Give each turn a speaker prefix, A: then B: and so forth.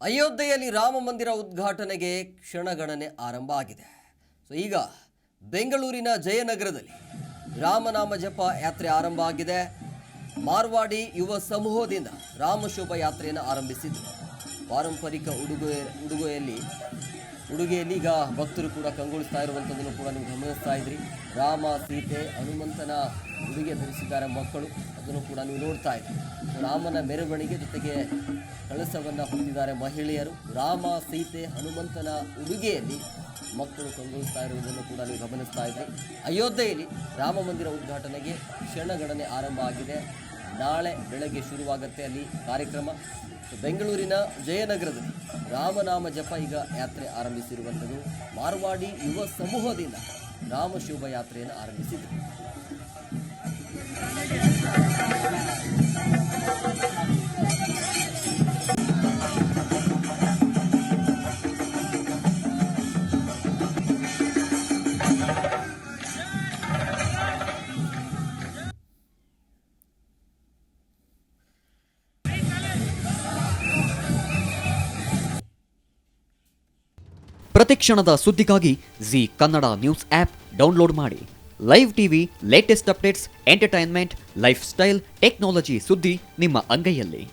A: ಅಯೋಧ್ಯೆಯಲ್ಲಿ ರಾಮ ಮಂದಿರ ಉದ್ಘಾಟನೆಗೆ ಕ್ಷಣಗಣನೆ ಆರಂಭ ಆಗಿದೆ. ಈಗ ಬೆಂಗಳೂರಿನ ಜಯನಗರದಲ್ಲಿ ರಾಮನಾಮ ಜಪ ಯಾತ್ರೆ ಆರಂಭ ಆಗಿದೆ. ಮಾರ್ವಾಡಿ ಯುವ ಸಮೂಹದಿಂದ ರಾಮಶೋಭಾ ಯಾತ್ರೆಯನ್ನು ಆರಂಭಿಸಿದ್ರು. ಪಾರಂಪರಿಕ ಉಡುಗೆಯಲ್ಲಿ ಈಗ ಭಕ್ತರು ಕೂಡ ಕಂಗೊಳಿಸ್ತಾ ಇರುವಂಥದ್ದನ್ನು ಕೂಡ ನೀವು ಗಮನಿಸ್ತಾ ಇದ್ರಿ. ರಾಮ ಸೀತೆ ಹನುಮಂತನ ಉಡುಗೆ ಧರಿಸಿದ್ದಾರೆ ಮಕ್ಕಳು, ಅದನ್ನು ಕೂಡ ನೀವು ನೋಡ್ತಾ ಇದ್ರಿ. ರಾಮನ ಮೆರವಣಿಗೆ ಜೊತೆಗೆ ಕಳಸವನ್ನು ಹೊಂದಿದ್ದಾರೆ ಮಹಿಳೆಯರು. ರಾಮ ಸೀತೆ ಹನುಮಂತನ ಉಡುಗೆಯಲ್ಲಿ ಮಕ್ಕಳು ಕಂಗೊಳಿಸ್ತಾ ಇರುವುದನ್ನು ಕೂಡ ನೀವು ಗಮನಿಸ್ತಾ ಇದ್ರಿ. ಅಯೋಧ್ಯೆಯಲ್ಲಿ ರಾಮ ಮಂದಿರ ಉದ್ಘಾಟನೆಗೆ ಕ್ಷಣಗಣನೆ ಆರಂಭ ಆಗಿದೆ. ನಾಳೆ ಬೆಳಗ್ಗೆ ಶುರುವಾಗುತ್ತೆ ಅಲ್ಲಿ ಕಾರ್ಯಕ್ರಮ. ಬೆಂಗಳೂರಿನ ಜಯನಗರದಲ್ಲಿ ರಾಮನಾಮ ಜಪ ಈಗ ಯಾತ್ರೆ ಆರಂಭಿಸಿರುವಂಥದ್ದು. ಮಾರ್ವಾಡಿ ಯುವ ಸಮೂಹದಿಂದ ರಾಮಶೋಭಾ ಯಾತ್ರೆಯನ್ನು ಆರಂಭಿಸಿದರು.
B: ಪ್ರತಿಕ್ಷಣದ ಸುದ್ದಿಗಾಗಿ Zee Kannada news app download ಮಾಡಿ. Live TV, latest updates, entertainment, life style, technology ಸುದ್ದಿ ನಿಮ್ಮ ಅಂಗೈಯಲ್ಲಿ.